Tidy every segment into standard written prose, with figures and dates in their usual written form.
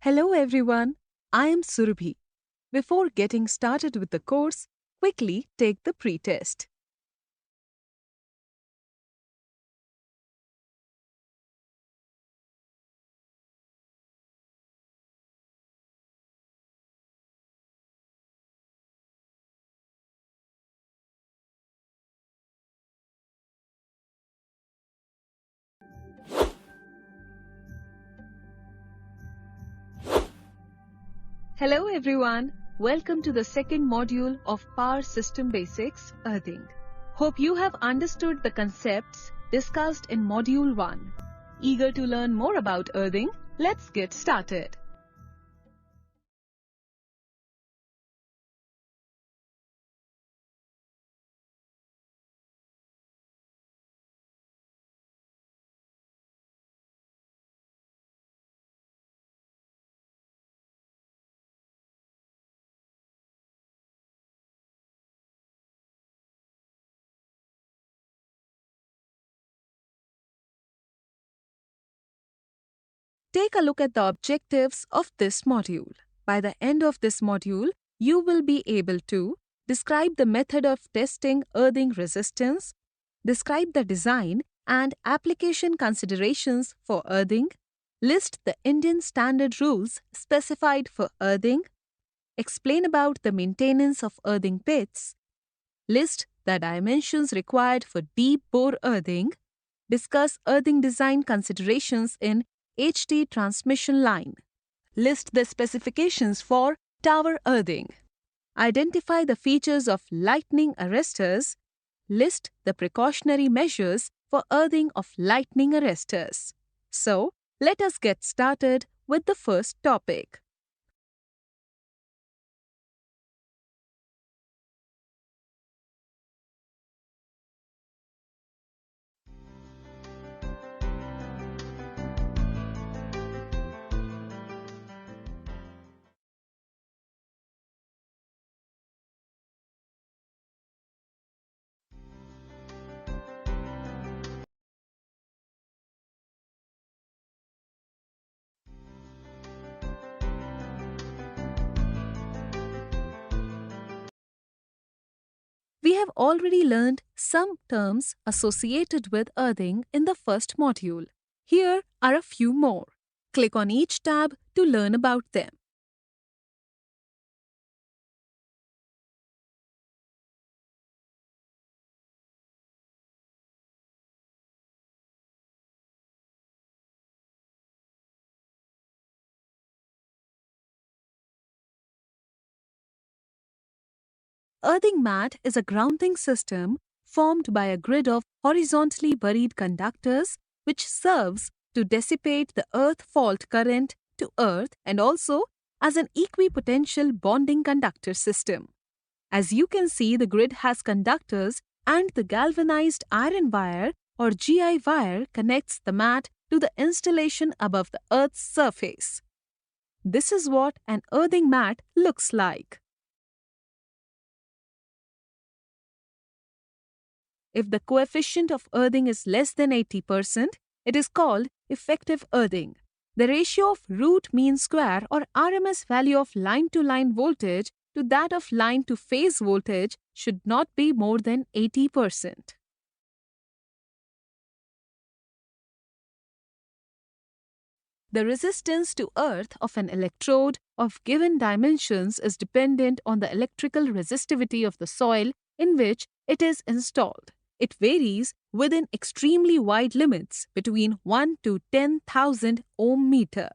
Hello everyone, I am Surabhi. Before getting started with the course, quickly take the pre-test. Hello everyone, welcome to the second module of Power System Basics, Earthing. Hope you have understood the concepts discussed in Module 1. Eager to learn more about earthing? Let's get started. Take a look at the objectives of this module. By the end of this module, you will be able to describe the method of testing earthing resistance, describe the design and application considerations for earthing, list the Indian standard rules specified for earthing, explain about the maintenance of earthing pits, list the dimensions required for deep bore earthing, discuss earthing design considerations in HT transmission line, list the specifications for tower earthing, identify the features of lightning arresters, list the precautionary measures for earthing of lightning arresters. So, let us get started with the first topic. We have already learned some terms associated with earthing in the first module. Here are a few more. Click on each tab to learn about them. Earthing mat is a grounding system formed by a grid of horizontally buried conductors which serves to dissipate the earth fault current to earth and also as an equipotential bonding conductor system. As you can see, the grid has conductors and the galvanized iron wire or GI wire connects the mat to the installation above the earth's surface. This is what an earthing mat looks like. If the coefficient of earthing is less than 80%, it is called effective earthing. The ratio of root mean square or RMS value of line-to-line voltage to that of line-to-phase voltage should not be more than 80%. The resistance to earth of an electrode of given dimensions is dependent on the electrical resistivity of the soil in which it is installed. It varies within extremely wide limits between 1 to 10,000 ohm meter.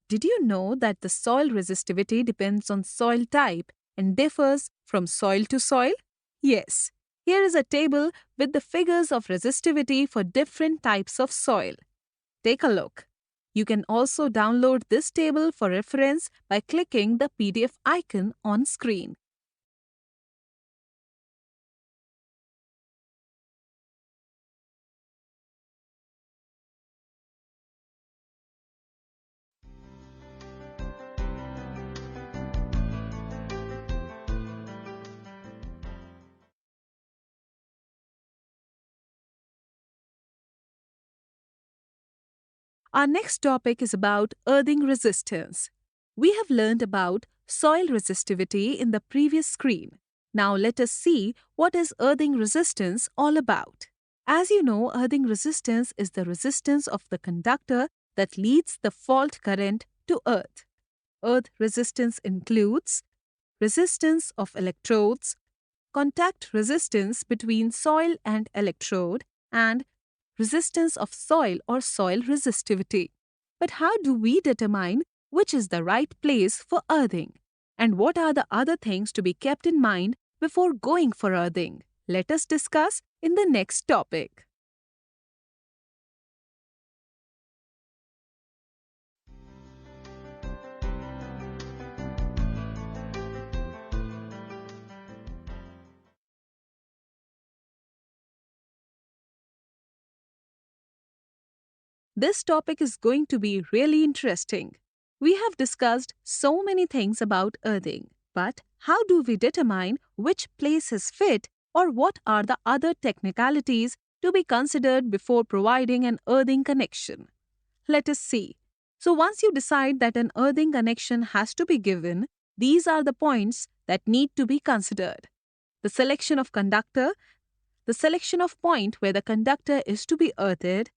Did you know that the soil resistivity depends on soil type and differs from soil to soil? Yes. Here is a table with the figures of resistivity for different types of soil. Take a look. You can also download this table for reference by clicking the PDF icon on screen. Our next topic is about earthing resistance. We have learned about soil resistivity in the previous screen. Now let us see what is earthing resistance all about. As you know, earthing resistance is the resistance of the conductor that leads the fault current to earth. Earth resistance includes resistance of electrodes, contact resistance between soil and electrode, and resistance of soil or soil resistivity. But how do we determine which is the right place for earthing? And what are the other things to be kept in mind before going for earthing? Let us discuss in the next topic. This topic is going to be really interesting. We have discussed so many things about earthing, but how do we determine which place is fit or what are the other technicalities to be considered before providing an earthing connection? Let us see. So once you decide that an earthing connection has to be given, these are the points that need to be considered. The selection of conductor, the selection of point where the conductor is to be earthed,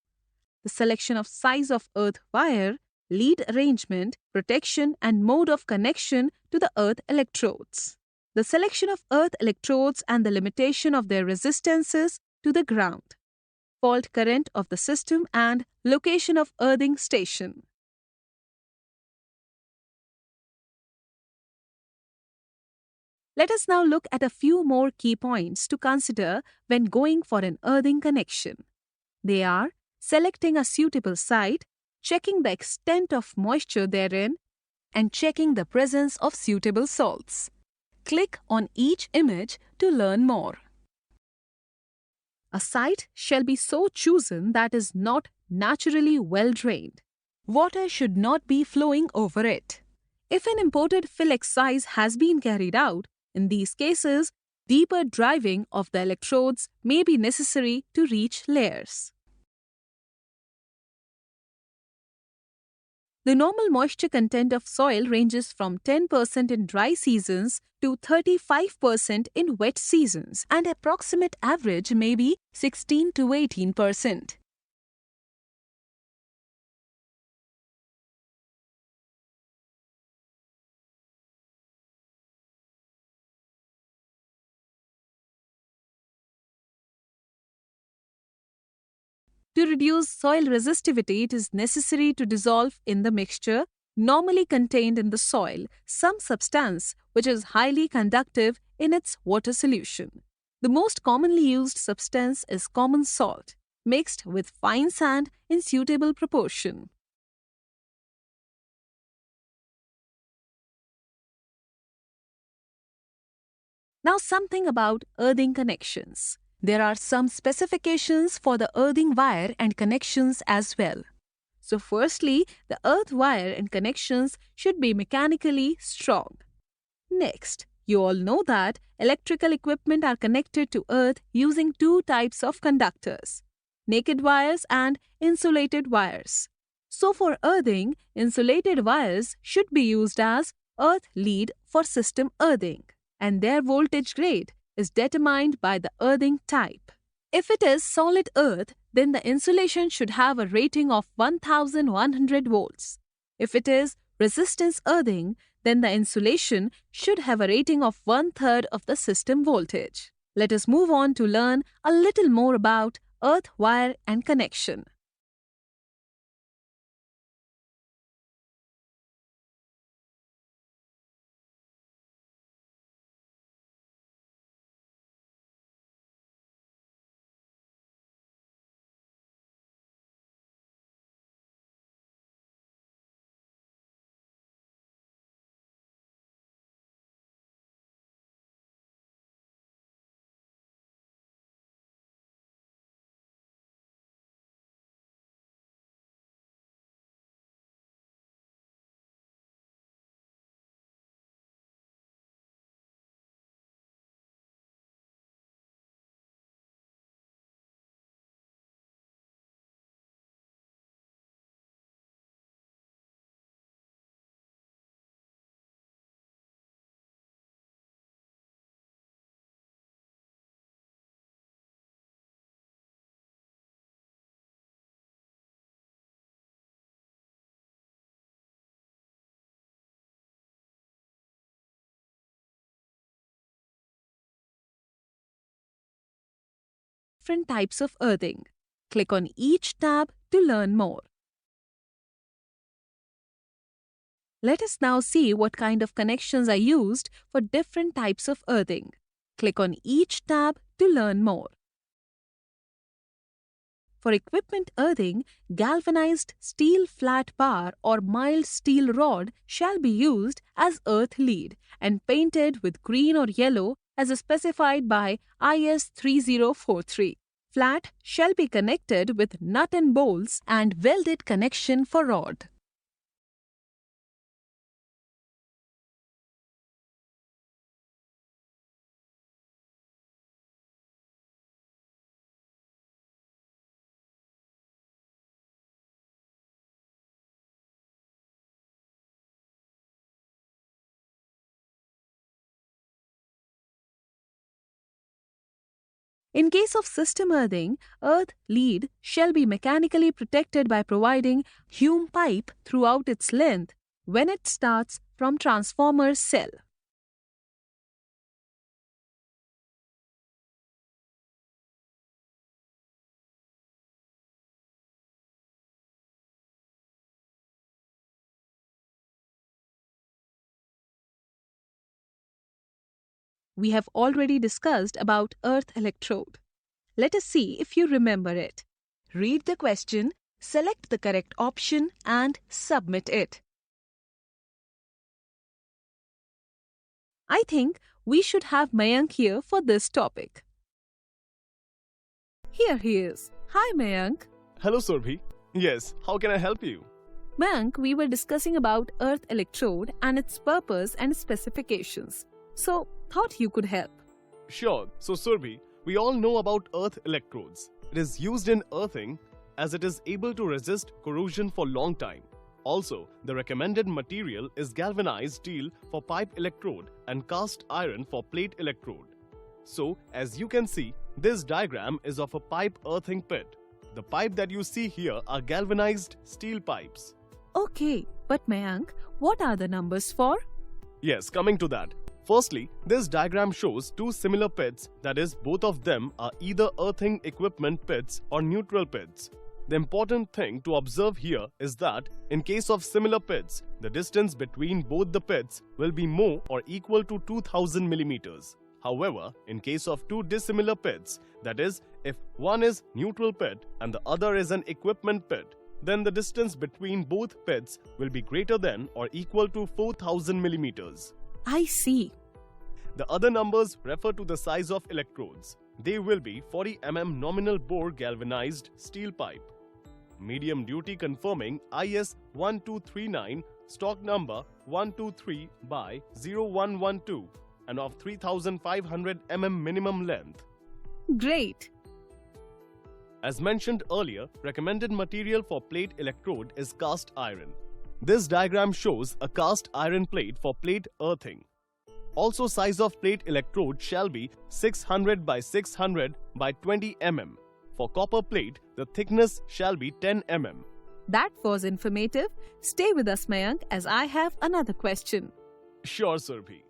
the selection of size of earth wire, lead arrangement, protection and mode of connection to the earth electrodes. The selection of earth electrodes and the limitation of their resistances to the ground. Fault current of the system and location of earthing station. Let us now look at a few more key points to consider when going for an earthing connection. They are selecting a suitable site, checking the extent of moisture therein, and checking the presence of suitable salts. Click on each image to learn more. A site shall be so chosen that is not naturally well drained. Water should not be flowing over it. If an imported fill exercise has been carried out, in these cases, deeper driving of the electrodes may be necessary to reach layers. The normal moisture content of soil ranges from 10% in dry seasons to 35% in wet seasons, and approximate average may be 16 to 18%. To reduce soil resistivity, it is necessary to dissolve in the mixture normally contained in the soil some substance which is highly conductive in its water solution. The most commonly used substance is common salt, mixed with fine sand in suitable proportion. Now something about earthing connections. There are some specifications for the earthing wire and connections as well. So firstly, the earth wire and connections should be mechanically strong. Next, you all know that electrical equipment are connected to earth using two types of conductors, naked wires and insulated wires. So for earthing, insulated wires should be used as earth lead for system earthing, and their voltage grade is determined by the earthing type. If it is solid earth, then the insulation should have a rating of 1100 volts. If it is resistance earthing, then the insulation should have a rating of 1/3 of the system voltage. Let us move on to learn a little more about earth wire and connection. different types of earthing. Click on each tab to learn more. Let us now see what kind of connections are used for different types of earthing. Click on each tab to learn more. For equipment earthing, galvanized steel flat bar or mild steel rod shall be used as earth lead and painted with green or yellow as specified by IS 3043. Flat shall be connected with nut and bolts and welded connection for rod. In case of system earthing, earth lead shall be mechanically protected by providing Hume pipe throughout its length when it starts from transformer cell. We have already discussed about earth electrode. Let us see if you remember it. Read the question, select the correct option and submit it. I think we should have Mayank here for this topic. Here he is. Hi Mayank. Hello, Surbhi. Yes, how can I help you? Mayank, we were discussing about earth electrode and its purpose and specifications. So, thought you could help. Sure. So, Surbhi, we all know about earth electrodes. It is used in earthing as it is able to resist corrosion for long time. Also, the recommended material is galvanized steel for pipe electrode and cast iron for plate electrode. So, as you can see, this diagram is of a pipe earthing pit. The pipe that you see here are galvanized steel pipes. Okay, but Mayank, what are the numbers for? Yes, coming to that. Firstly, this diagram shows two similar pits, that is, both of them are either earthing equipment pits or neutral pits. The important thing to observe here is that, in case of similar pits, the distance between both the pits will be more or equal to 2000 millimeters. However, in case of two dissimilar pits, that is, if one is neutral pit and the other is an equipment pit, then the distance between both pits will be greater than or equal to 4000 millimeters. I see. The other numbers refer to the size of electrodes. They will be 40 mm nominal bore galvanized steel pipe, medium duty conforming IS 1239, stock number 123 by 0112, and of 3500 mm minimum length. Great. As mentioned earlier, recommended material for plate electrode is cast iron. This diagram shows a cast iron plate for plate earthing. Also, size of plate electrode shall be 600 by 600 by 20 mm. For copper plate, the thickness shall be 10 mm. That was informative. Stay with us, Mayank, as I have another question. Sure, Surbhi.